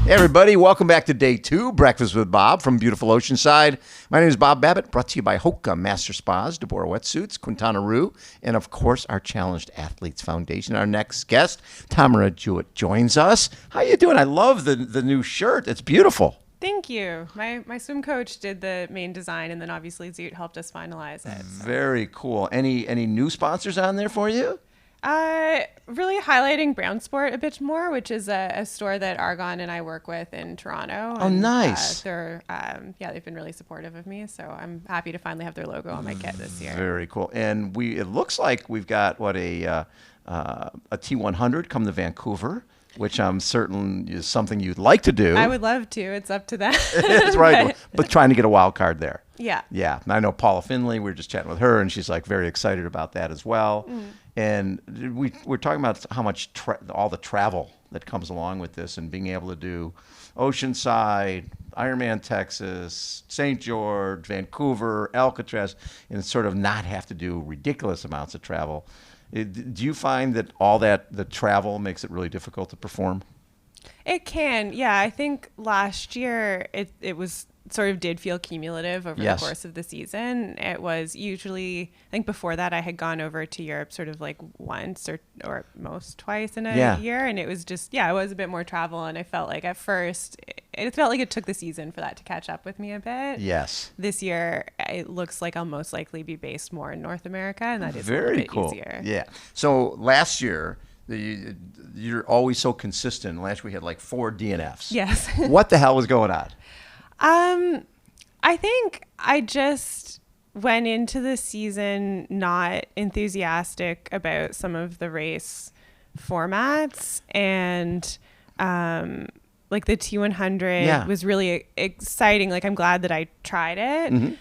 Hey everybody, welcome back to day 2, Breakfast with Bob from beautiful Oceanside. My name is Bob Babbitt, brought to you by HOKA Master Spas, deboer wetsuits, Quintana Roo, and of course our Challenged Athletes Foundation. Our next guest, Tamara Jewett, joins us. How you doing? I love the new shirt. It's beautiful. Thank you. My swim coach did the main design, and then obviously Zoot helped us finalize it. So. Very cool. Any new sponsors on there for you? Really highlighting Brown Sport a bit more, which is a store that Argon and I work with in Toronto. Oh, and, nice. They've been really supportive of me, so I'm happy to finally have their logo on my kit this year. Very cool. And it looks like we've got a T100 come to Vancouver, which I'm certain is something you'd like to do. I would love to. It's up to them. That's right. But trying to get a wild card there. Yeah. Yeah. And I know Paula Finley, we were just chatting with her, and she's like very excited about that as well. And we're talking about how much all the travel that comes along with this, and being able to do Oceanside, Ironman, Texas, St. George, Vancouver, Alcatraz, and sort of not have to do ridiculous amounts of travel. Do you find that all the travel makes it really difficult to perform? It can. Yeah. I think last year it was sort of did feel cumulative over the course of the season. It was usually, I think before that I had gone over to Europe sort of like once or most twice in a year. And it was just, it was a bit more travel. And I felt like at first, it felt like it took the season for that to catch up with me a bit. Yes. This year, it looks like I'll most likely be based more in North America. And that is very a bit cool. easier. Yeah. So last year, you're always so consistent. Last year we had like 4 DNFs. Yes. What the hell was going on? I think I just went into the season not enthusiastic about some of the race formats, and like the T100 was really exciting. Like I'm glad that I tried it.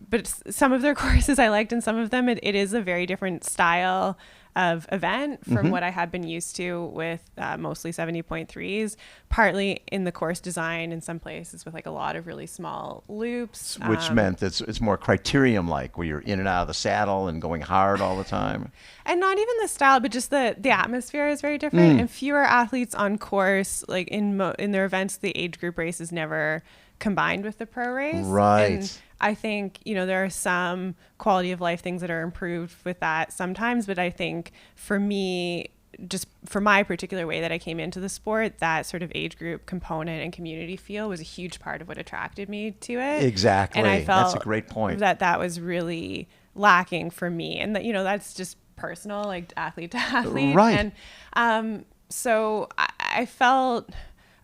But some of their courses I liked, and some of them it is a very different style of event from what I had been used to with mostly 70.3s, partly in the course design in some places with like a lot of really small loops. Which meant it's more criterium like, where you're in and out of the saddle and going hard all the time. And not even the style, but just the atmosphere is very different, and fewer athletes on course. Like in their events, the age group race is never combined with the pro race. Right. And I think, there are some quality of life things that are improved with that sometimes, but I think for me, just for my particular way that I came into the sport, that sort of age group component and community feel was a huge part of what attracted me to it. Exactly. And I felt that's a great point. that was really lacking for me. And that, that's just personal, like athlete to athlete. Right. And so I felt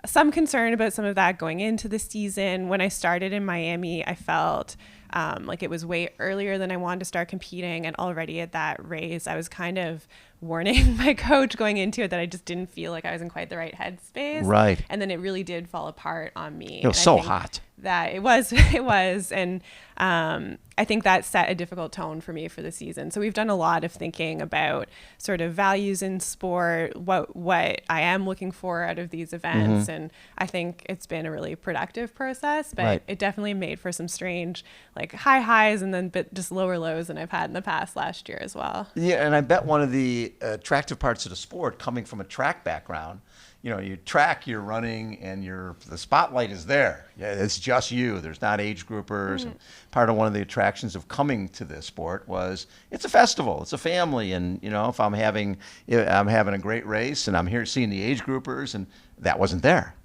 some concern about some of that going into the season. When I started in Miami, I felt like it was way earlier than I wanted to start competing. And already at that race, I was kind of warning my coach going into it that I just didn't feel like I was in quite the right headspace. Right. And then it really did fall apart on me. It was so hot. That it was. And I think that set a difficult tone for me for the season. So we've done a lot of thinking about sort of values in sport, what I am looking for out of these events. And I think it's been a really productive process, but it definitely made for some strange like high highs and then just lower lows than I've had in the past last year as well. Yeah. And I bet one of the attractive parts of the sport, coming from a track background, you track, you're running, and the spotlight is there. Yeah, it's just you. There's not age groupers. And part of one of the attractions of coming to this sport was it's a festival, it's a family, and if I'm having a great race, and I'm here seeing the age groupers, and that wasn't there.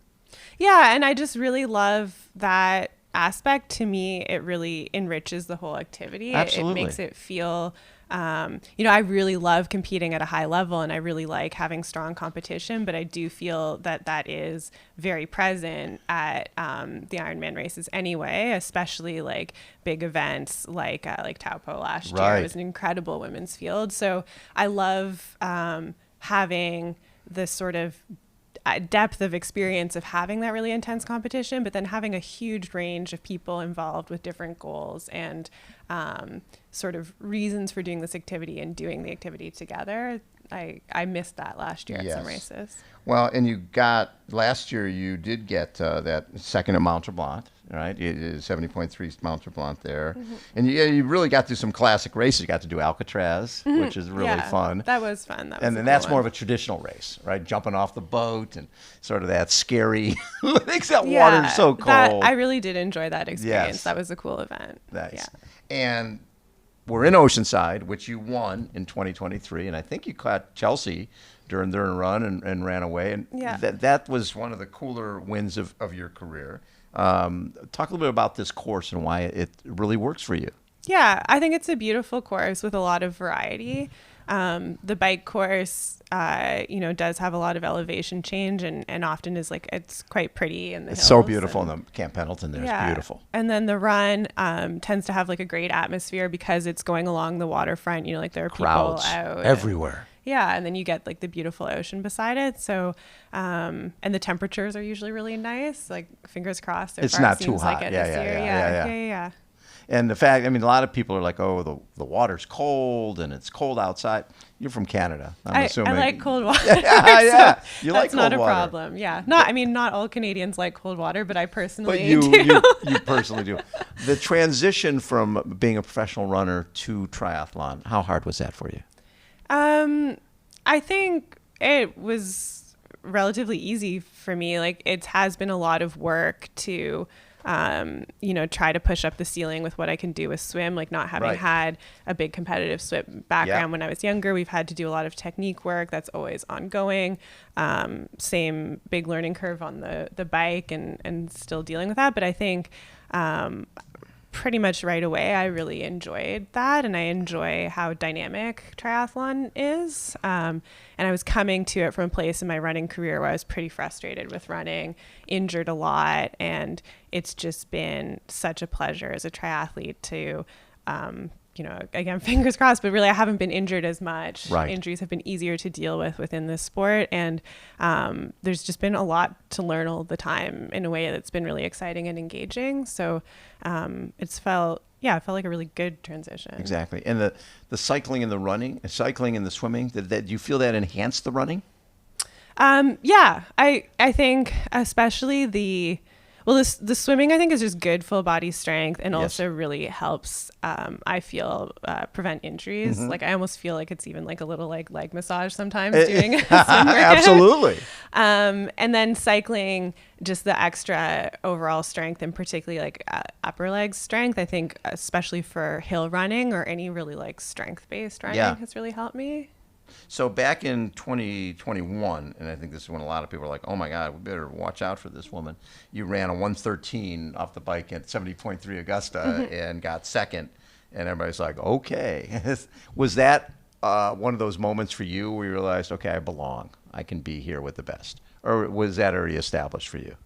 Yeah, and I just really love that aspect. To me, it really enriches the whole activity. Absolutely. It makes it feel. I really love competing at a high level, and I really like having strong competition, but I do feel that is very present at the Ironman races anyway, especially like big events like Taupo last year. It was an incredible women's field. So I love having this sort of depth of experience of having that really intense competition, but then having a huge range of people involved with different goals and sort of reasons for doing this activity and doing the activity together. I missed that last year at some races. Well, and last year you did get that second at Mount Tremblant, All right, 70.3 Mount Tremblant there, and you really got through some classic races. You got to do Alcatraz, which is really fun. That was fun. And then that's more of a traditional race, right? Jumping off the boat and sort of that scary. Makes that water so cold. I really did enjoy that experience. Yes. that was a cool event. Nice. Yeah. And we're in Oceanside, which you won in 2023, and I think you caught Chelsea during their run and ran away. And that was one of the cooler wins of your career. Talk a little bit about this course and why it really works for you. Yeah, I think it's a beautiful course with a lot of variety. The bike course, does have a lot of elevation change and often is it's quite pretty in the hills. It's so beautiful in the Camp Pendleton there. It's beautiful. And then the run tends to have a great atmosphere because it's going along the waterfront. There are crowds people out everywhere. And then you get the beautiful ocean beside it. So, and the temperatures are usually really nice. Fingers crossed. It's not too hot. Yeah. And the fact, a lot of people are like, oh, the water's cold and it's cold outside. You're from Canada, I'm assuming. I like cold water. Yeah. So that's not a problem. Yeah. Not all Canadians like cold water, but I personally do. You personally do. The transition from being a professional runner to triathlon, how hard was that for you? I think it was relatively easy for me. It has been a lot of work to, try to push up the ceiling with what I can do with swim, not having had a big competitive swim background when I was younger. We've had to do a lot of technique work that's always ongoing. Same big learning curve on the bike and still dealing with that. But I think, pretty much right away, I really enjoyed that, and I enjoy how dynamic triathlon is. And I was coming to it from a place in my running career where I was pretty frustrated with running, injured a lot, and it's just been such a pleasure as a triathlete to, again, fingers crossed, but really I haven't been injured as much. Right. Injuries have been easier to deal with within this sport, and there's just been a lot to learn all the time in a way that's been really exciting and engaging. So it felt like a really good transition. Exactly. And the cycling and the running, cycling and the swimming, do you feel that enhanced the running? I think especially the swimming, I think, is just good full body strength and also really helps, I feel, prevent injuries. I almost feel like it's even a little leg massage sometimes doing a swim workout. Absolutely. And then cycling, just the extra overall strength and particularly upper leg strength, I think, especially for hill running or any really strength-based running has really helped me. So back in 2021, and I think this is when a lot of people are like, oh my God, we better watch out for this woman. You ran a 1:13 off the bike at 70.3 Augusta and got second. And everybody's like, okay. Was that one of those moments for you where you realized, okay, I belong. I can be here with the best? Or was that already established for you?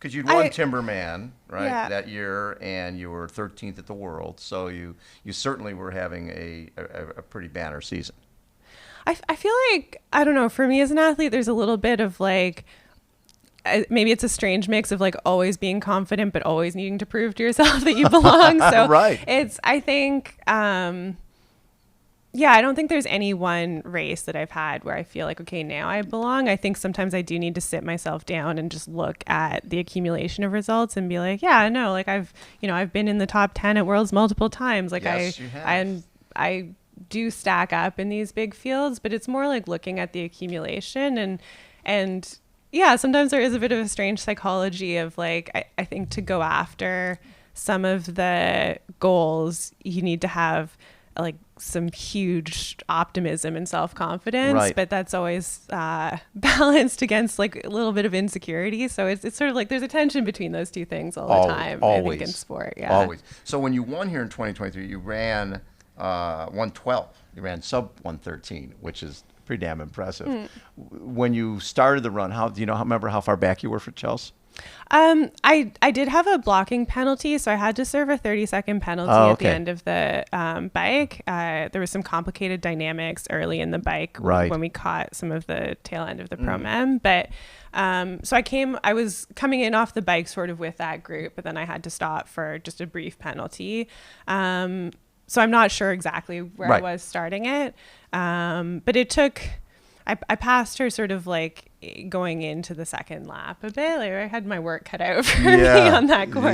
Because you'd won Timberman, right, that year, and you were 13th at the World, so you certainly were having a pretty banner season. I feel like, I don't know, for me as an athlete, there's a little bit of maybe it's a strange mix of always being confident but always needing to prove to yourself that you belong. So it's, I think, I don't think there's any one race that I've had where I feel like, okay, now I belong. I think sometimes I do need to sit myself down and just look at the accumulation of results and be like, yeah, no, I've been in the top 10 at Worlds multiple times. Yes, you have. I do stack up in these big fields, but it's more looking at the accumulation and sometimes there is a bit of a strange psychology of I think to go after some of the goals, you need to have some huge optimism and self-confidence, but that's always balanced against a little bit of insecurity. So it's sort of there's a tension between those two things all the time. Always. I think in sport. Always. So when you won here in 2023, you ran 112. You ran sub 113, which is pretty damn impressive. When you started the run, do you remember how far back you were for Chelsea? I did have a blocking penalty, so I had to serve a 30-second penalty at the end of the bike. There was some complicated dynamics early in the bike when we caught some of the tail end of the Pro-Am. But so I was coming in off the bike sort of with that group, but then I had to stop for just a brief penalty. So I'm not sure exactly where I was starting it. But it took... I passed her sort of going into the second lap a bit. Like I had my work cut out for me on that course.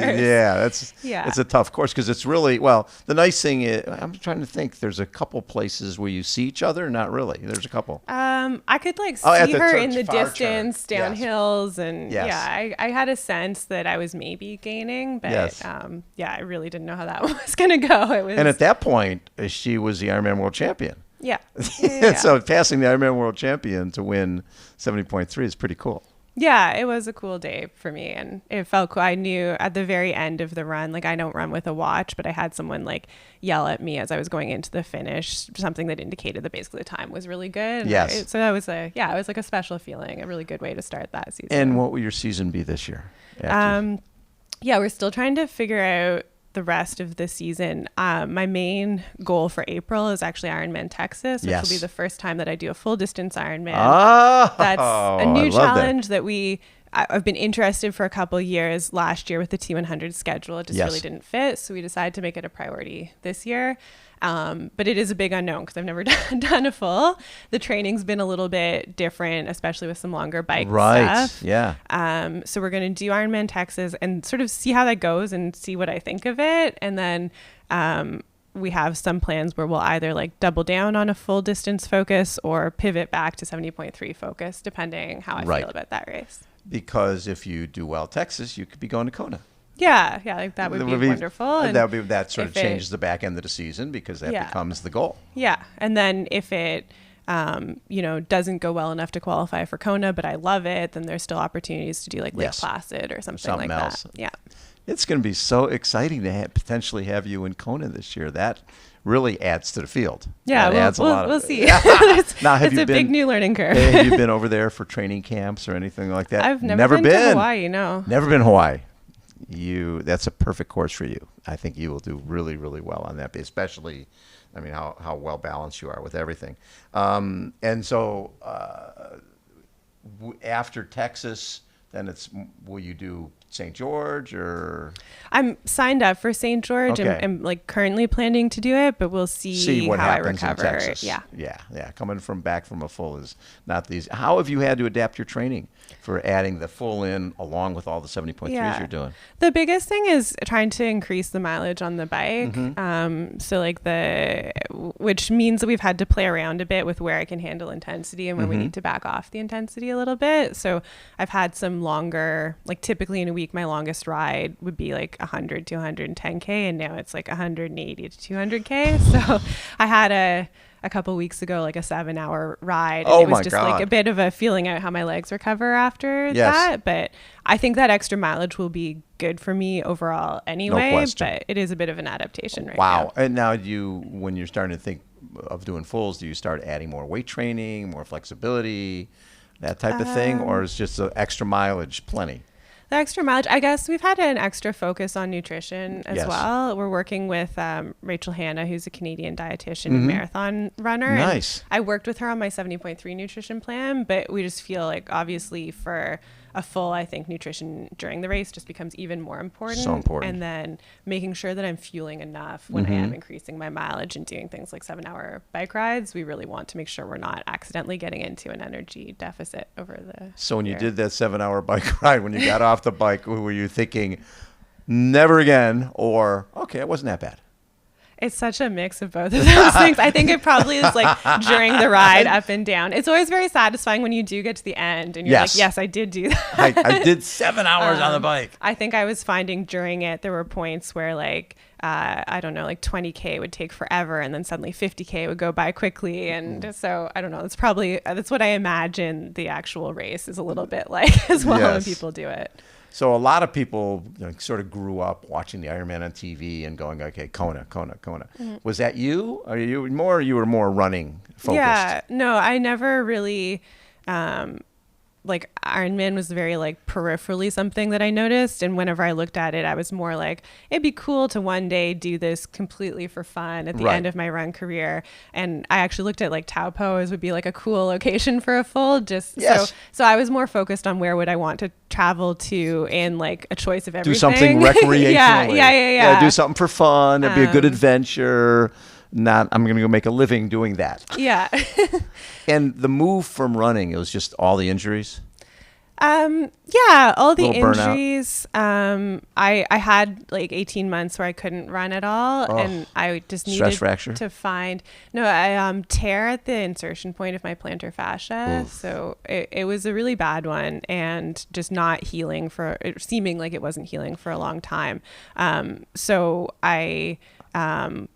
Yeah, it's a tough course because it's really, well, the nice thing is, I'm trying to think, there's a couple places where you see each other. Not really. There's a couple. I could like see her in the distance down hills, and I had a sense that I was maybe gaining, but I really didn't know how that was going to go. And at that point, she was the Ironman world champion. Yeah. So passing the Ironman world champion to win 70.3 is pretty cool. Yeah, it was a cool day for me, and it felt cool. I knew at the very end of the run, like I don't run with a watch, but I had someone like yell at me as I was going into the finish, something that indicated that basically the time was really good. Yes. So that was it was like a special feeling, a really good way to start that season. And what will your season be this year? We're still trying to figure out the rest of the season. My main goal for April is actually Ironman Texas, which will be the first time that I do a full distance Ironman. That's a new challenge that I've been interested for a couple of years. Last year with the T100 schedule, it just really didn't fit. So we decided to make it a priority this year. But it is a big unknown because I've never done a full. The training's been a little bit different, especially with some longer bike stuff. Yeah. So we're going to do Ironman Texas and sort of see how that goes and see what I think of it. And then we have some plans where we'll either like double down on a full distance focus or pivot back to 70.3 focus, depending how I feel about that race. Because if you do well Texas, you could be going to Kona. Yeah, like that would be wonderful. And that sort of changes the back end of the season because that becomes the goal. Yeah, and then if it doesn't go well enough to qualify for Kona, but I love it, then there's still opportunities to do like Lake Placid or something like else. That. Yeah, it's going to be so exciting to potentially have you in Kona this year. That really adds to the field. Yeah, we'll see. Now, it's a big new learning curve. Have you been over there for training camps or anything like that? I've never been to Hawaii. No, never been to Hawaii. That's a perfect course for you. I think you will do really, really well on that, especially, I mean, how well balanced you are with everything. And so after Texas, then will you do St. George or? I'm signed up for St. George. Okay. I'm like currently planning to do it, but we'll see what how happens I recover. In Texas. Yeah. Coming back from a full is not easy. How have you had to adapt your training for adding the full in along with all the 70.3s you're doing? The biggest thing is trying to increase the mileage on the bike. Mm-hmm. So like which means that we've had to play around a bit with where I can handle intensity and when we need to back off the intensity a little bit. So I've had some longer, like typically in a week, my longest ride would be like 100 to 110K, and now it's like 180 to 200K. So I had a couple weeks ago, like a 7-hour ride. And it was just like a bit of a feeling out how my legs recover after that. But I think that extra mileage will be good for me overall anyway. No question. But it is a bit of an adaptation right now. Wow. And now when you're starting to think of doing fulls, do you start adding more weight training, more flexibility, that type of thing? Or is just the extra mileage plenty? The extra mileage, I guess we've had an extra focus on nutrition as well. We're working with Rachel Hanna, who's a Canadian dietitian and marathon runner. Nice. And I worked with her on my 70.3 nutrition plan, but we just feel like obviously for a full, I think nutrition during the race just becomes even more important. So important. And then making sure that I'm fueling enough when I am increasing my mileage and doing things like 7-hour bike rides. We really want to make sure we're not accidentally getting into an energy deficit over the So when you did that 7-hour bike ride, when you got off the bike, were you thinking never again, or okay, it wasn't that bad? It's such a mix of both of those things. I think it probably is like during the ride, up and down. It's always very satisfying when you do get to the end and you're like, yes, I did do that. I did 7 hours on the bike. I think I was finding during it, there were points where like, I don't know, like 20K would take forever and then suddenly 50K would go by quickly. And so I don't know, that's what I imagine the actual race is a little bit like as well when people do it. So a lot of people sort of grew up watching the Ironman on TV and going, okay, Kona. Was that you? Or you were more running focused? Yeah, no, I never really, like Ironman was very like peripherally something that I noticed. And whenever I looked at it, I was more like, it'd be cool to one day do this completely for fun at the end of my run career. And I actually looked at like Taupo as would be like a cool location for a full, so I was more focused on where would I want to travel to and like a choice of everything. Do something recreationally. Yeah. Do something for fun. It'd be a good adventure. not I'm going to go make a living doing that. Yeah. And the move from running, it was just all the injuries. Yeah, all the Little burnout. injuries. I had like 18 months where I couldn't run at all, and I just Stress needed fracture? to find. No, I tear at the insertion point of my plantar fascia, Oof. so it was a really bad one, and just not healing for it, seeming like it wasn't healing for a long time. So I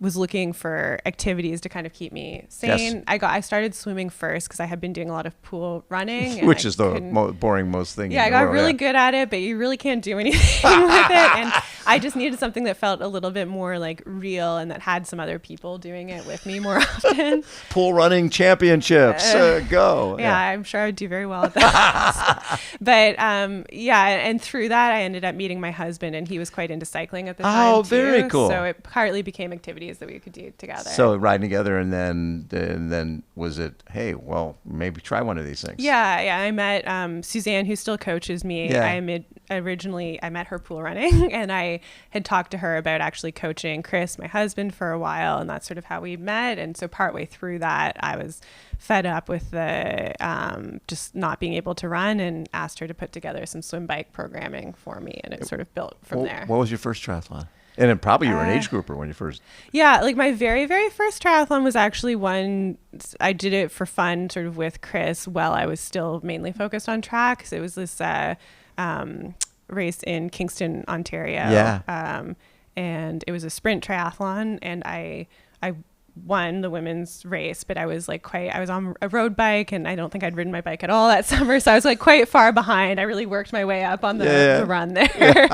was looking for activities to kind of keep me sane. Yes. I started swimming first because I had been doing a lot of pool running, and Which I is the couldn't- boring most thing. yeah, I in the got world, really yeah. good at it, but you really can't do anything with it. And I just needed something that felt a little bit more like real and that had some other people doing it with me more often. Pool running championships. Go. Yeah, I'm sure I would do very well at that. But yeah, and through that, I ended up meeting my husband, and he was quite into cycling at the time. Oh, very too. cool. So it partly became activities that we could do together. So riding together, and then was it? Hey, well, maybe try one of these things. Yeah. I met Suzanne, who still coaches me. Yeah. I met her pool running, and I had talked to her about actually coaching Chris, my husband, for a while, and that's sort of how we met. And so partway through that, I was fed up with the just not being able to run, and asked her to put together some swim bike programming for me, and it sort of built from there. What was your first triathlon? And then probably you were an age grouper when you first. Yeah, like my very, very first triathlon was actually one I did it for fun, sort of with Chris, while I was still mainly focused on track. So it was this race in Kingston, Ontario. Yeah. And it was a sprint triathlon, and I won the women's race, but I was on a road bike, and I don't think I'd ridden my bike at all that summer. So I was like quite far behind. I really worked my way up on the run there.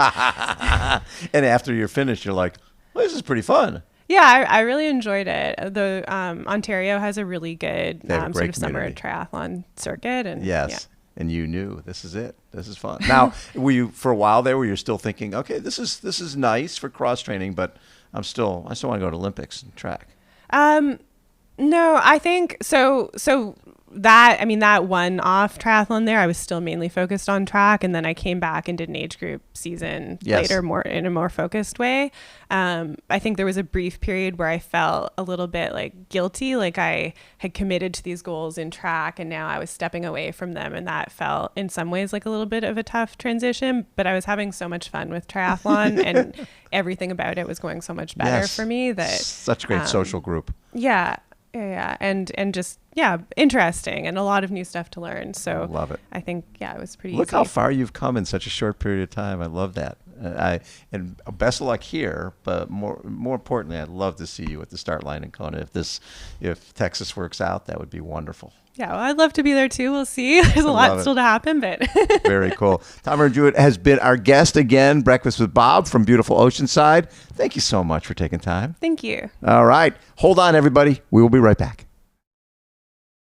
And after you're finished, you're like, well, this is pretty fun. Yeah, I really enjoyed it. The Ontario has a really good They have a sort great of summer community. triathlon circuit. And Yes. yeah. And you knew this is it. This is fun. Now, were you for a while there where you're still thinking, okay, this is nice for cross training, but I still want to go to Olympics and track. No, I think so. That one-off triathlon there, I was still mainly focused on track, and then I came back and did an age group season later, more in a more focused way. I think there was a brief period where I felt a little bit like guilty, like I had committed to these goals in track, and now I was stepping away from them, and that felt in some ways like a little bit of a tough transition. But I was having so much fun with triathlon, and everything about it was going so much better for me that such a great social group. Yeah. And just, interesting, and a lot of new stuff to learn. So Love it. I think, it was pretty Look easy. how far you've come in such a short period of time. I love that. And best of luck here, but more importantly, I'd love to see you at the start line in Kona. If Texas works out, that would be wonderful. Yeah, well, I'd love to be there too. We'll see. There's a lot still to happen, but Very cool. Tamara Jewett has been our guest again. Breakfast with Bob from beautiful Oceanside. Thank you so much for taking time. thank you. All right. Hold on, everybody. We will be right back.